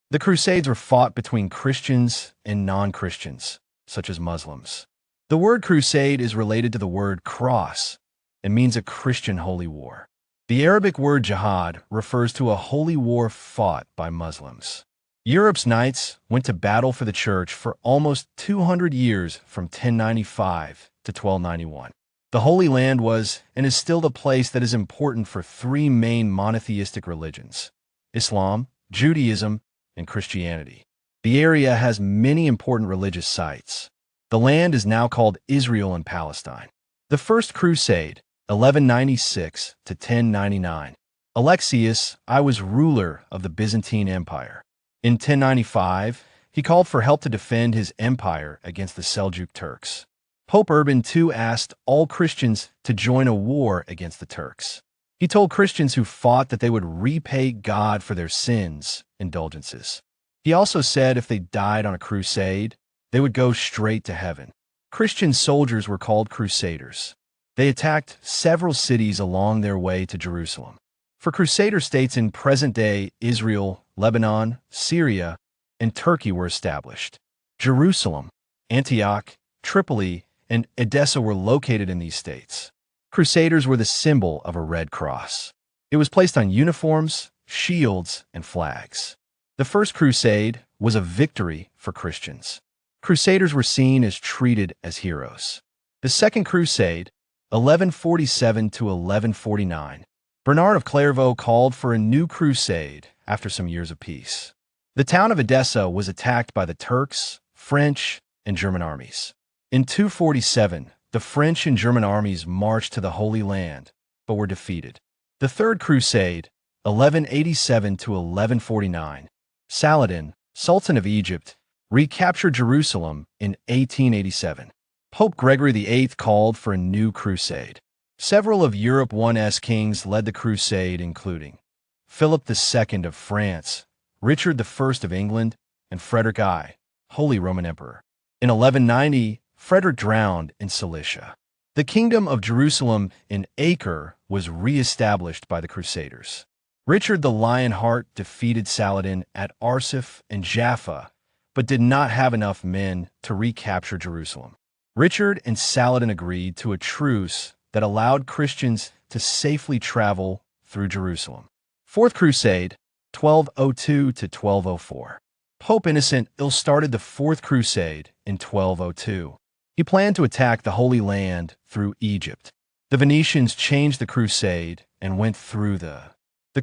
The Crusades were fought between Christians and non-Christians, such as Muslims. The word crusade is related to the word cross and means a Christian holy war. The Arabic word jihad refers to a holy war fought by Muslims. Europe's knights went to battle for the church for almost 200 years from 1095 to 1291. The Holy Land was and is still the place that is important for three main monotheistic religions: Islam, Judaism, and Christianity. The area has many important religious sites. The land is now called Israel and Palestine. The First Crusade, 1196 to 1099. Alexius I was ruler of the Byzantine Empire. In 1095, he called for help to defend his empire against the Seljuk Turks. Pope Urban II asked all Christians to join a war against the Turks. He told Christians who fought that they would repay God for their sins, indulgences. He also said if they died on a crusade, they would go straight to heaven. Christian soldiers were called crusaders. They attacked several cities along their way to Jerusalem. For crusader states in present-day Israel, Lebanon, Syria, and Turkey were established. Jerusalem, Antioch, Tripoli, and Edessa were located in these states. Crusaders were the symbol of a red cross. It was placed on uniforms, shields, and flags. The First Crusade was a victory for Christians. Crusaders were seen as treated as heroes. The Second Crusade, 1147 to 1149. Bernard of Clairvaux called for a new crusade after some years of peace. The town of Edessa was attacked by the Turks, French, and German armies. In 247, the French and German armies marched to the Holy Land, but were defeated. The Third Crusade, 1187 to 1149. Saladin, Sultan of Egypt, recaptured Jerusalem in 1887. Pope Gregory VIII called for a new crusade. Several of Europe I's kings led the crusade, including Philip II of France, Richard I of England, and Frederick I, Holy Roman Emperor. In 1190, Frederick drowned in Cilicia. The Kingdom of Jerusalem in Acre was re-established by the Crusaders. Richard the Lionheart defeated Saladin at Arsuf and Jaffa, but did not have enough men to recapture Jerusalem. Richard and Saladin agreed to a truce that allowed Christians to safely travel through Jerusalem. Fourth Crusade, 1202 to 1204. Pope Innocent I started the Fourth Crusade in 1202. He planned to attack the Holy Land through Egypt. The Venetians changed the crusade and went through the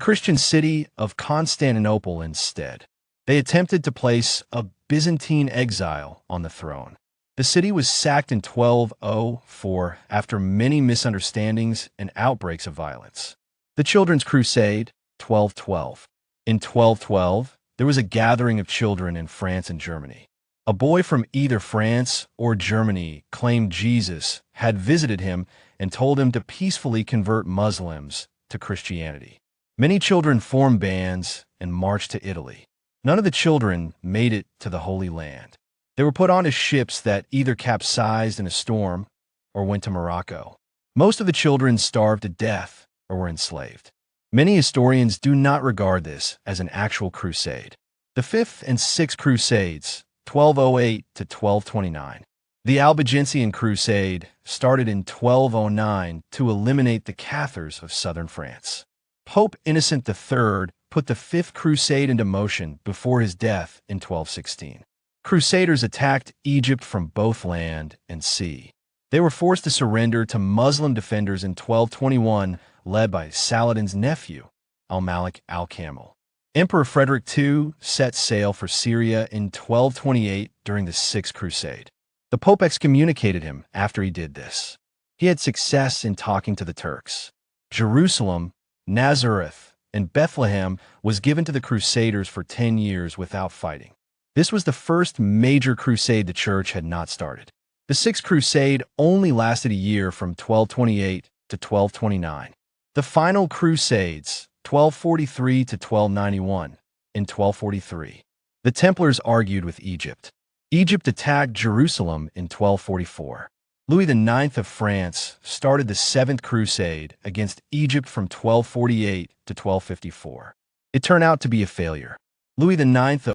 Christian city of Constantinople instead. They attempted to place a Byzantine exile on the throne. The city was sacked in 1204 after many misunderstandings and outbreaks of violence. The Children's Crusade, 1212. In 1212, there was a gathering of children in France and Germany. A boy from either France or Germany claimed Jesus had visited him and told him to peacefully convert Muslims to Christianity. Many children formed bands and marched to Italy. None of the children made it to the Holy Land. They were put onto ships that either capsized in a storm or went to Morocco. Most of the children starved to death or were enslaved. Many historians do not regard this as an actual crusade. The Fifth and Sixth Crusades, 1208 to 1229. The Albigensian Crusade started in 1209 to eliminate the Cathars of southern France. Pope Innocent III put the Fifth Crusade into motion before his death in 1216. Crusaders attacked Egypt from both land and sea. They were forced to surrender to Muslim defenders in 1221, led by Saladin's nephew, Al-Malik al-Kamil. Emperor Frederick II set sail for Syria in 1228 during the Sixth Crusade. The Pope excommunicated him after he did this. He had success in talking to the Turks. Jerusalem, Nazareth, and Bethlehem was given to the Crusaders for 10 years without fighting. This was the first major crusade the Church had not started. The Sixth Crusade only lasted a year from 1228 to 1229. The final Crusades, 1243 to 1291, in 1243. The Templars argued with Egypt. Egypt attacked Jerusalem in 1244. Louis IX of France started the Seventh Crusade against Egypt from 1248 to 1254. It turned out to be a failure. Louis IX